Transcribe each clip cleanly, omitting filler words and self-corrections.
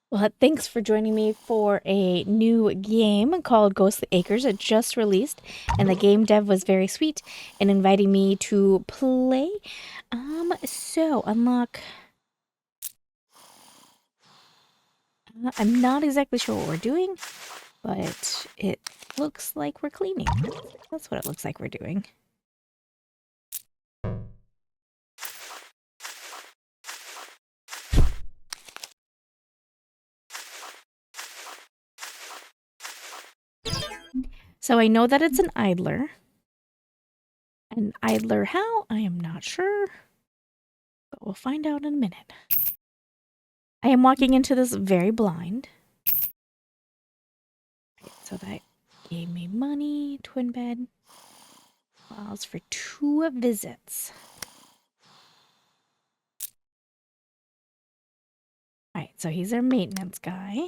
Well, thanks for joining me for a new game called Ghostly Acres. It just released, and the game dev was very sweet in inviting me to play. So unlock. I'm not exactly sure what we're doing, but it looks like we're cleaning. That's what it looks like we're doing. So I know that it's an idler. An idler how? I am not sure, but we'll find out in a minute. I am walking into this very blind. So that gave me money, twin bed. Allows for 2 visits. Alright, so he's our maintenance guy.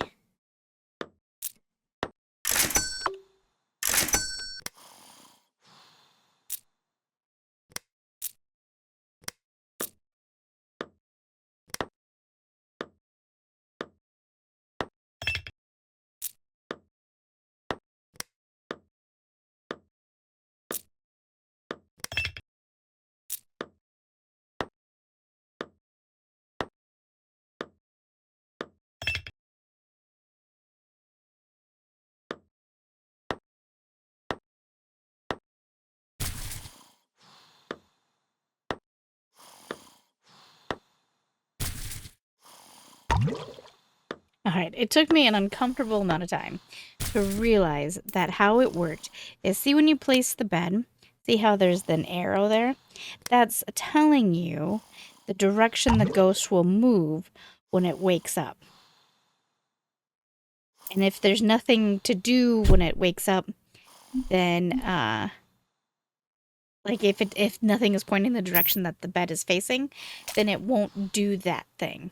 Alright, it took me an uncomfortable amount of time to realize that how it worked is, see when you place the bed, see how there's an arrow there? That's telling you the direction the ghost will move when it wakes up. And if there's nothing to do when it wakes up, then like if nothing is pointing the direction that the bed is facing, then it won't do that thing.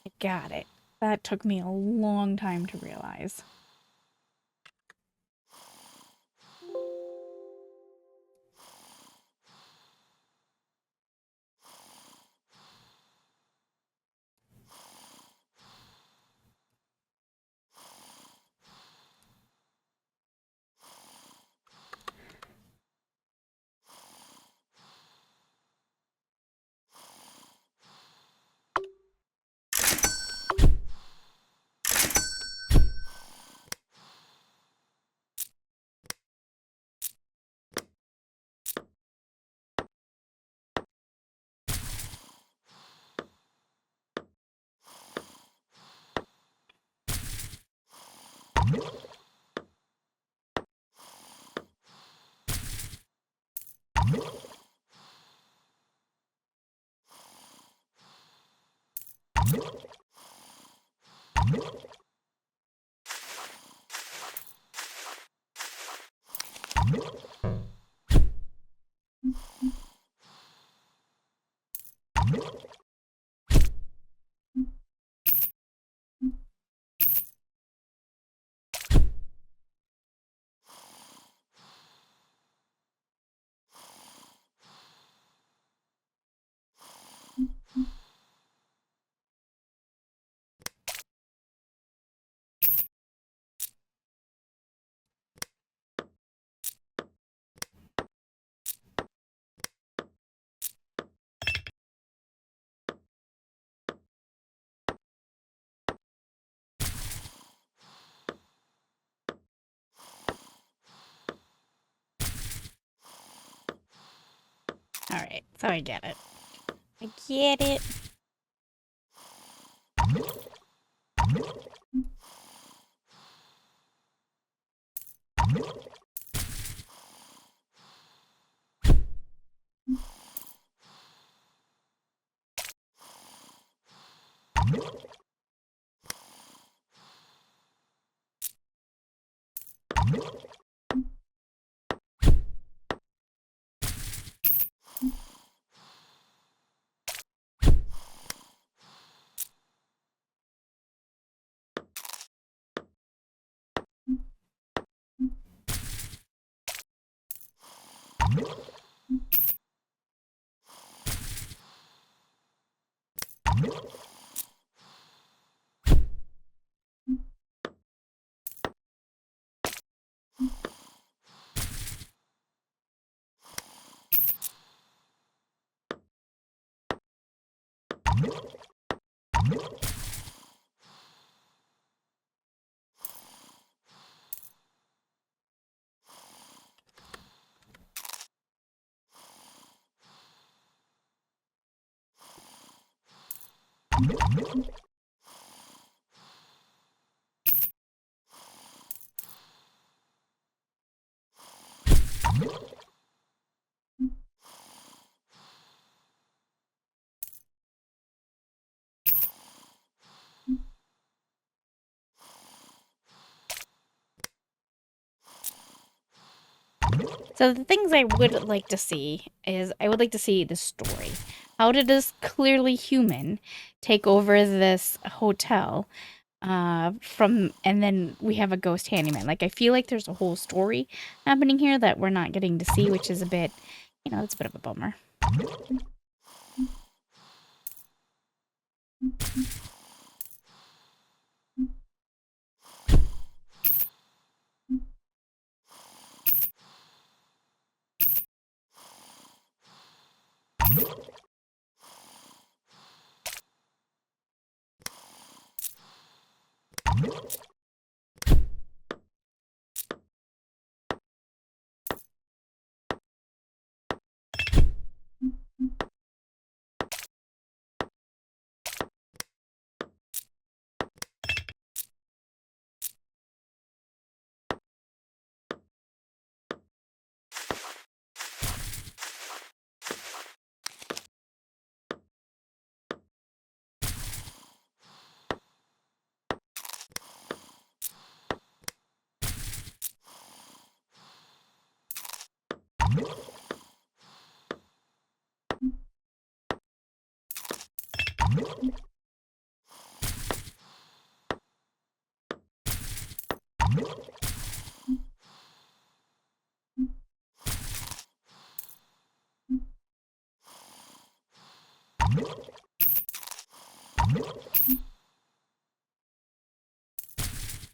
I got it. That took me a long time to realize. Alright, so I get it. I get it. So the things I would like to see is I would like to see the story. How did this clearly human take over this hotel and then we have a ghost handyman? Like, I feel like there's a whole story happening here that we're not getting to see, which is a bit, it's a bit of a bummer.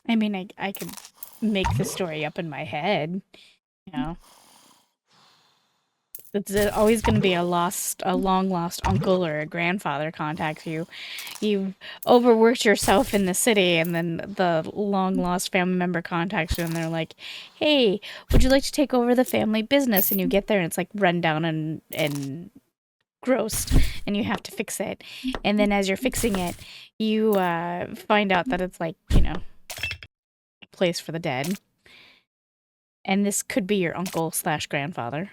I mean, I could make the story up in my head, you know. It's always going to be a long lost uncle or a grandfather contacts you. You've overworked yourself in the city, and then the long lost family member contacts you, and they're like, "Hey, would you like to take over the family business?" And you get there, and it's like run down and grossed, and you have to fix it. And then as you're fixing it, you find out that it's like, a place for the dead. And this could be your uncle slash grandfather.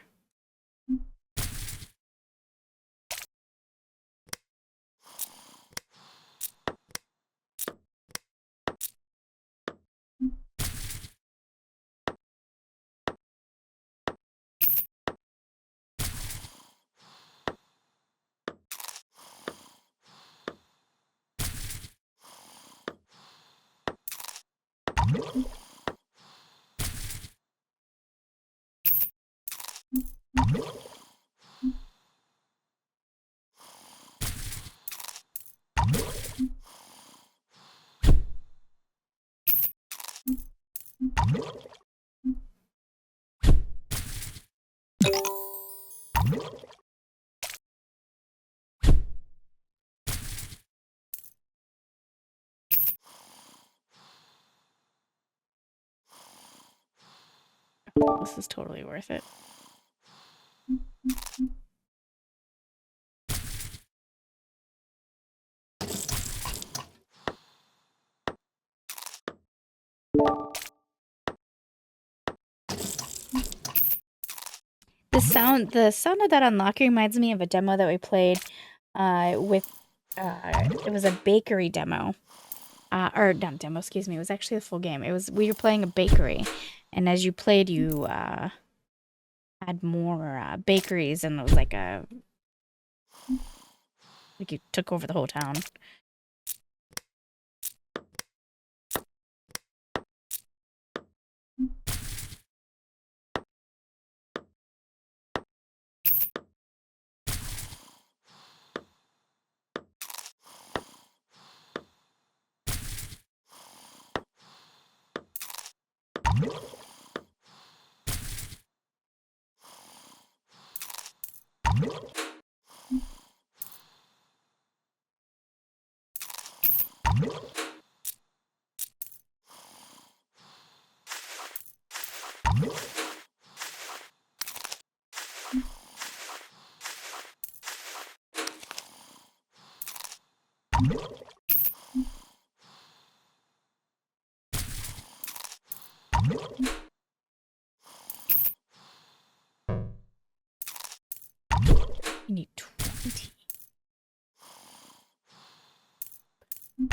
This is totally worth it. The sound of that unlocking reminds me of a demo that we played it was a bakery demo. Or not demo, excuse me. It was actually a full game. We were playing a bakery, and as you played, you had more bakeries, and it was like you took over the whole town. Oh,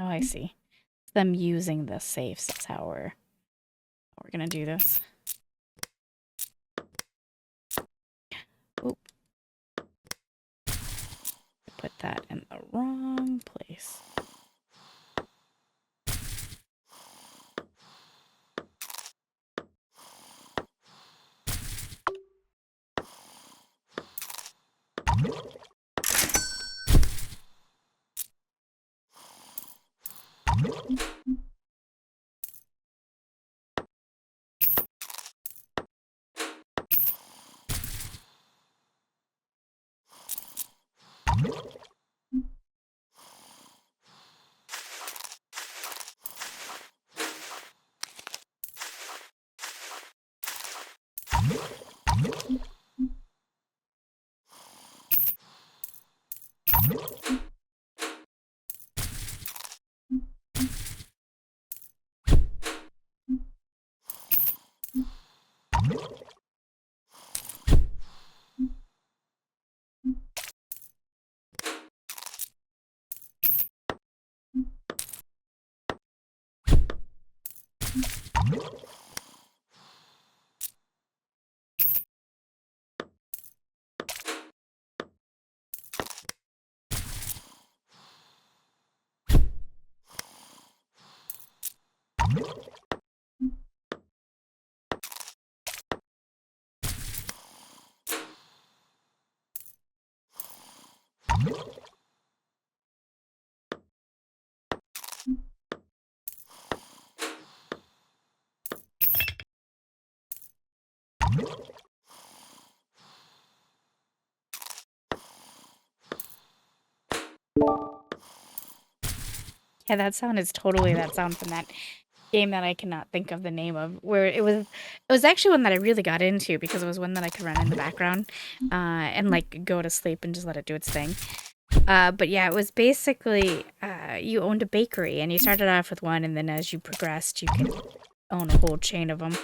I see. Them using the safes is how we're gonna do this. Oop. Put that in the wrong place. Yeah, that sound is totally that sound from that game that I cannot think of the name of. Where it was actually one that I really got into because it was one that I could run in the background, and like go to sleep and just let it do its thing. But yeah, it was basically you owned a bakery and you started off with one, and then as you progressed, you could own a whole chain of them.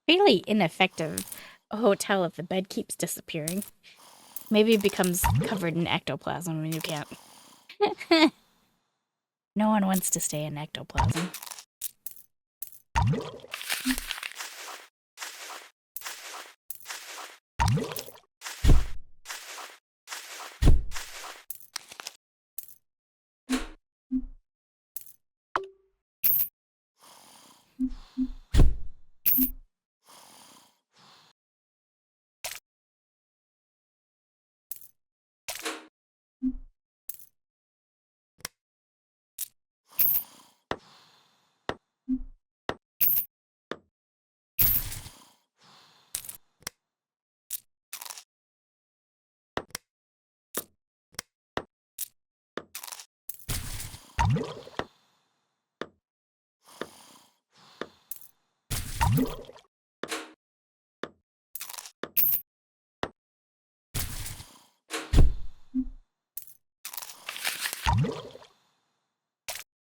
Really ineffective hotel if the bed keeps disappearing. Maybe it becomes covered in ectoplasm when you can't. No one wants to stay in ectoplasm.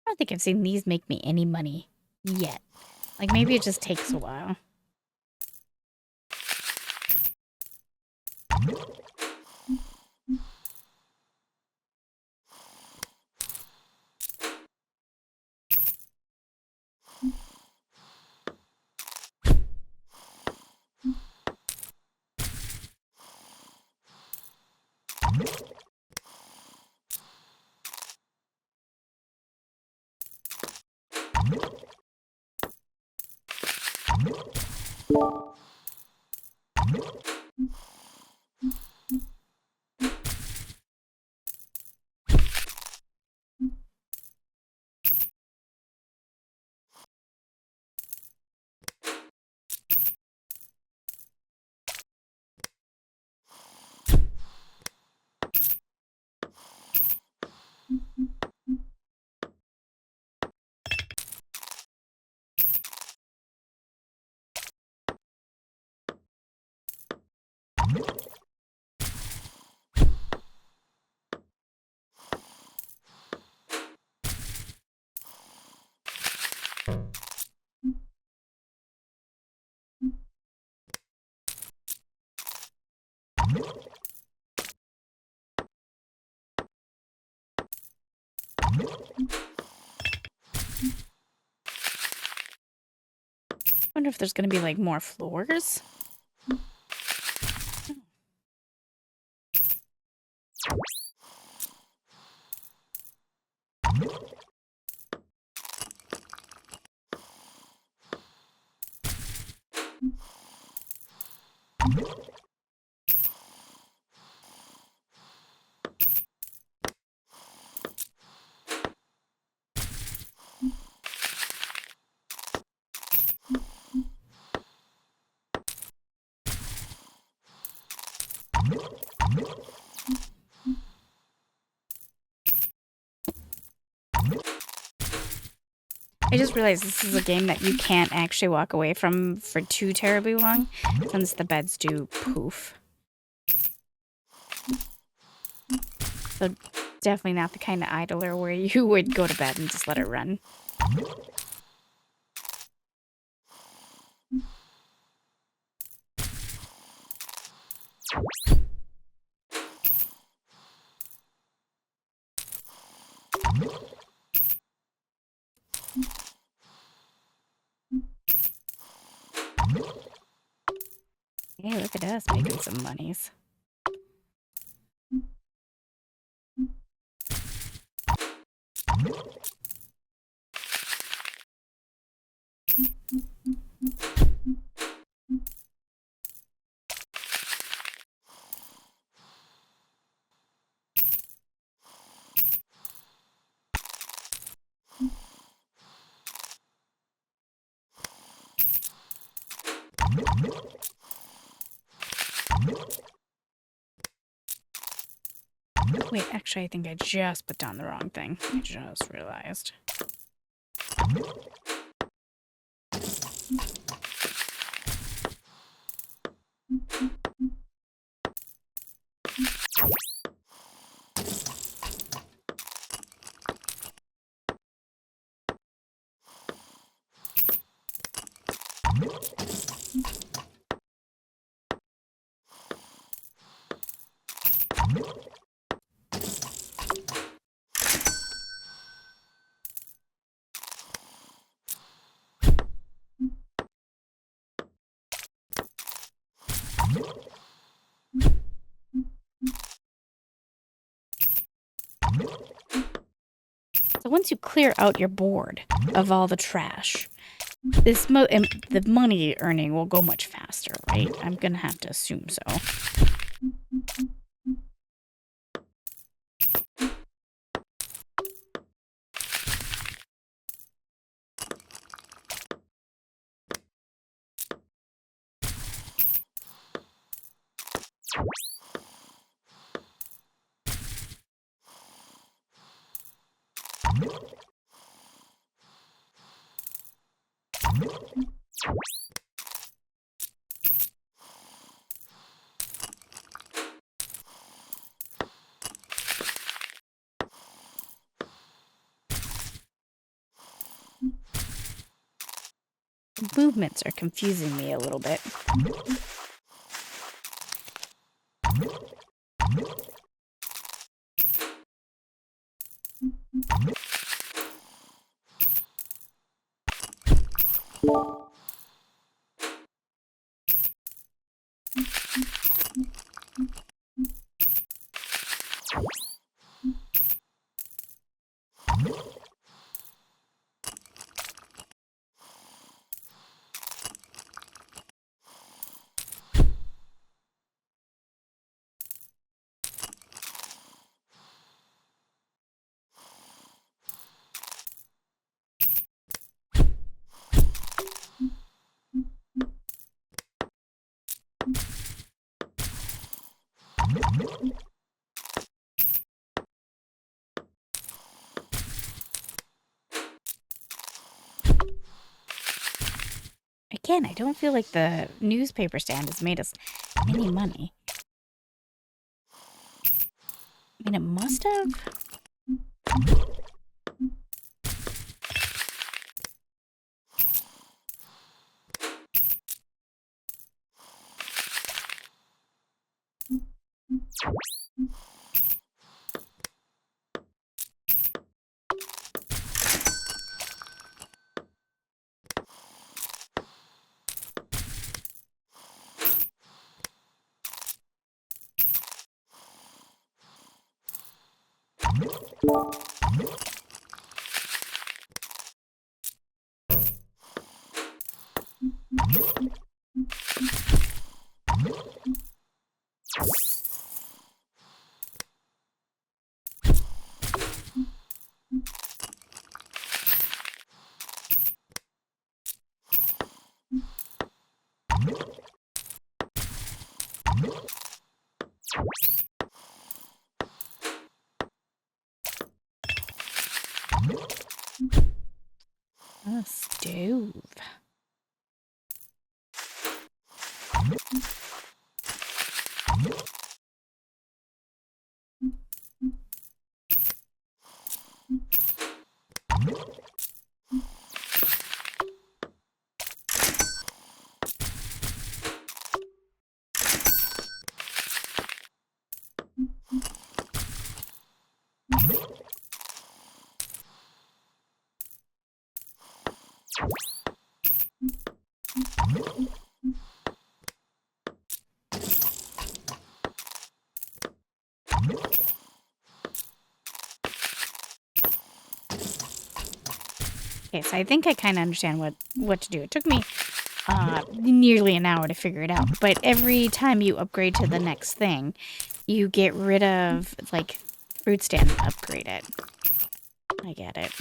I don't think I've seen these make me any money yet. Like, maybe it just takes a while. Wonder if there's gonna be like more floors. I just realized this is a game that you can't actually walk away from for too terribly long, since the beds do poof. So definitely not the kind of idler where you would go to bed and just let it run. Hey, look at us making some monies. Wait, actually, I think I just put down the wrong thing. I just realized. So once you clear out your board of all the trash, the money earning will go much faster, right? I'm gonna have to assume so. Movements are confusing me a little bit. again, I don't feel like the newspaper stand has made us any money. I mean, it must have. A stove. Okay, so I think I kind of understand what to do. It took me nearly an hour to figure it out, but every time you upgrade to the next thing, you get rid of, like, fruit stand and upgrade it. I get it.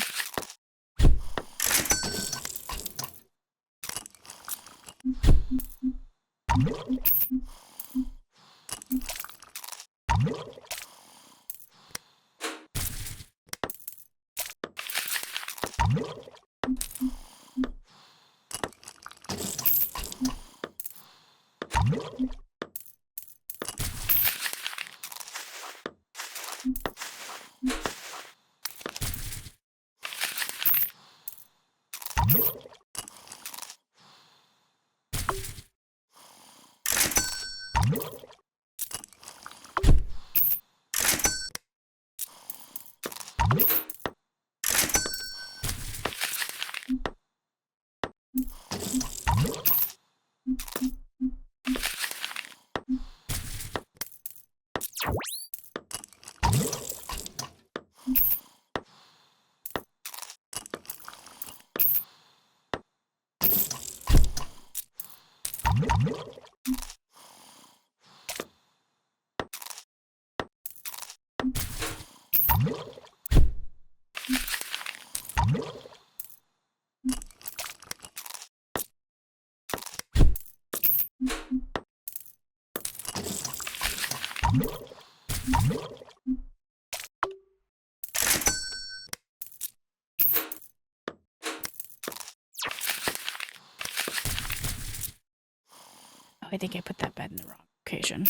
Oh, I think I put that bed in the wrong location.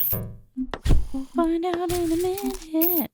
We'll find out in a minute.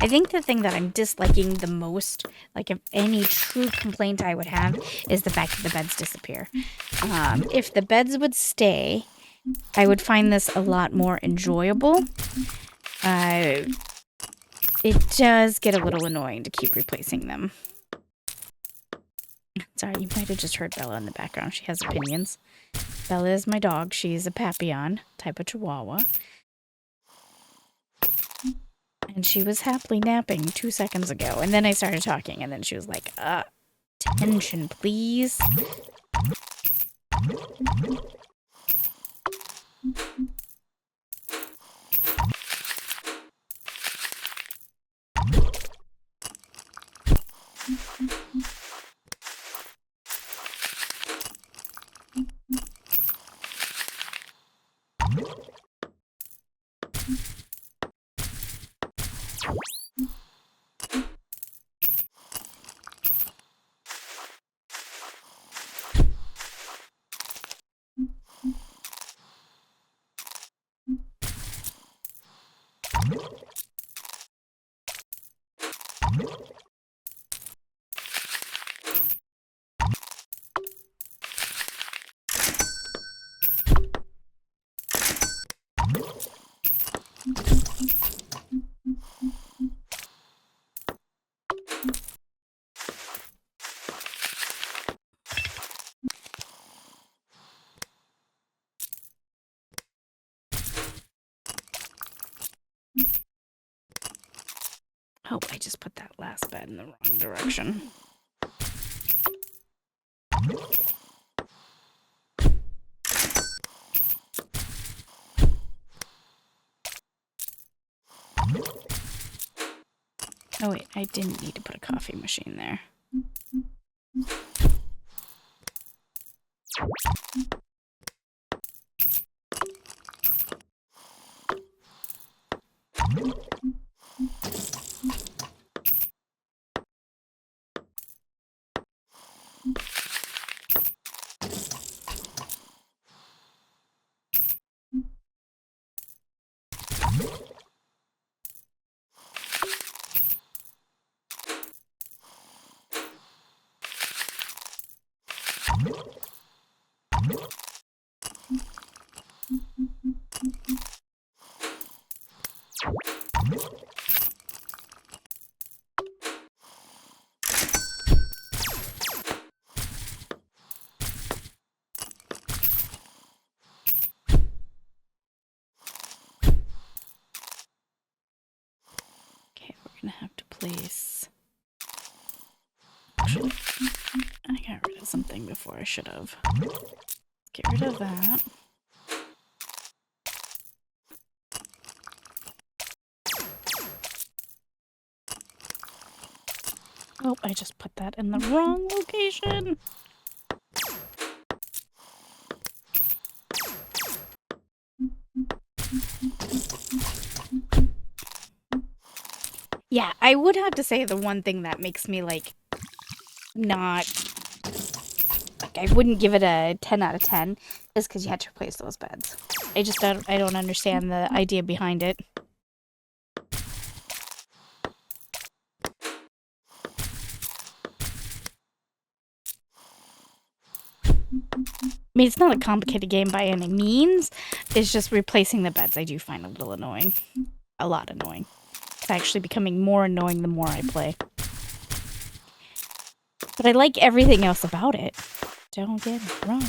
I think the thing that I'm disliking the most, like if any true complaint I would have, is the fact that the beds disappear. If the beds would stay, I would find this a lot more enjoyable. It does get a little annoying to keep replacing them. Sorry, you might have just heard Bella in the background. She has opinions. Bella is my dog. She's a Papillon, type of Chihuahua. And she was happily napping 2 seconds ago. And then I started talking, and then she was like, attention, please. Oh, I just put that last bed in the wrong direction. Oh wait, I didn't need to put a coffee machine there. Okay, we're gonna have to place... Actually, I got rid of something before I should have. Get rid of that. Oh, I just put that in the wrong location. Yeah, I would have to say the one thing that makes me, like, not... Like, I wouldn't give it a 10 out of 10 is because you had to replace those beds. I just don't understand the idea behind it. I mean, it's not a complicated game by any means. It's just replacing the beds I do find a little annoying. A lot annoying. It's actually becoming more annoying the more I play. But I like everything else about it. Don't get me wrong.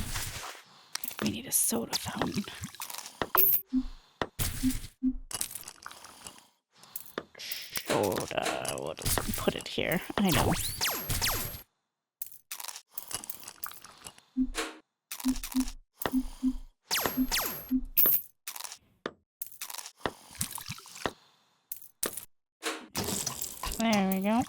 We need a soda fountain. Soda. We'll just put it here. I know. There we go.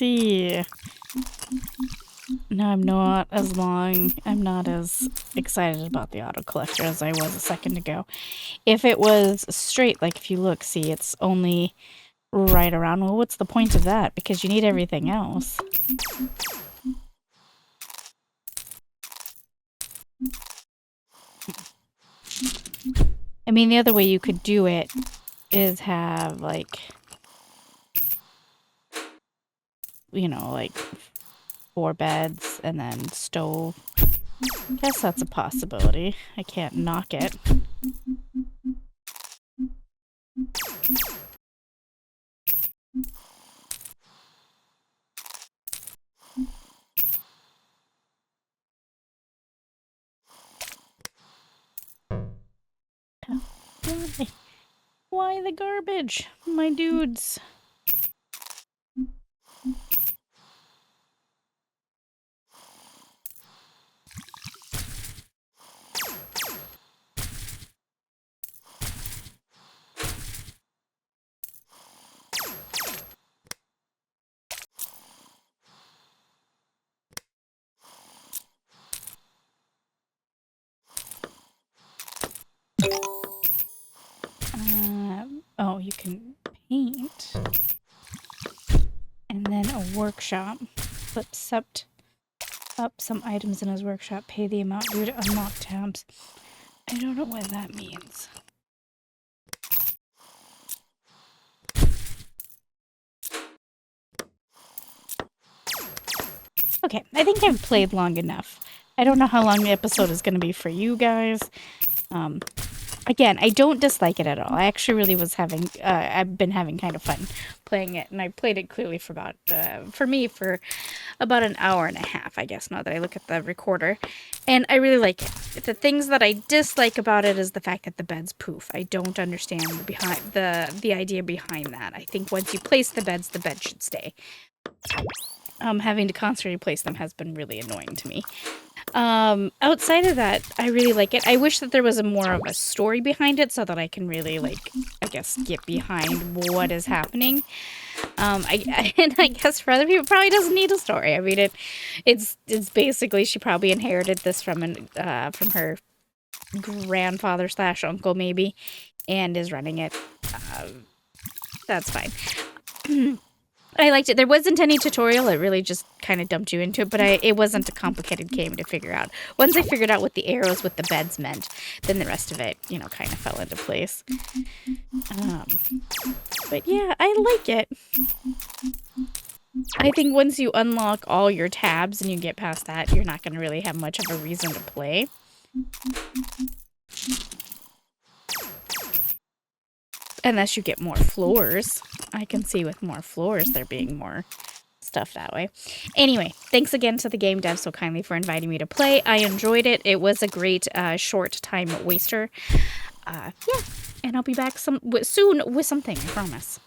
see. No, I'm not as excited about the auto collector as I was a second ago. If it was straight, like if you look, see, it's only right around. Well, what's the point of that? Because you need everything else. I mean, the other way you could do it is have, like, you know, like 4 beds and then stove. I guess that's a possibility. I can't knock it. Why the garbage, my dudes? Oh, you can paint. And then a workshop. Flips up some items in his workshop. Pay the amount due to unlock tabs. I don't know what that means. Okay, I think I've played long enough. I don't know how long the episode is going to be for you guys. Again, I don't dislike it at all. I actually really was I've been having kind of fun playing it, and I played it clearly for about, for about an hour and a half, I guess, now that I look at the recorder. And I really like it. The things that I dislike about it is the fact that the beds poof. I don't understand the idea behind that. I think once you place the beds, the bed should stay. Having to constantly place them has been really annoying to me. Outside of that, I really like it. I wish that there was more of a story behind it so that I can really, like, I guess, get behind what is happening. I guess for other people, it probably doesn't need a story. I mean, it's basically, she probably inherited this from her grandfather / uncle, maybe, and is running it. That's fine. I liked it. There wasn't any tutorial. It really just kind of dumped you into it, but it wasn't a complicated game to figure out. Once I figured out what the arrows with the beds meant, then the rest of it, you know, kind of fell into place. But yeah, I like it. I think once you unlock all your tabs and you get past that, you're not going to really have much of a reason to play. Unless you get more floors. I can see with more floors there being more stuff that way. Anyway, thanks again to the game devs so kindly for inviting me to play. I enjoyed it. It was a great short time waster. Yeah, and I'll be back soon with something, I promise.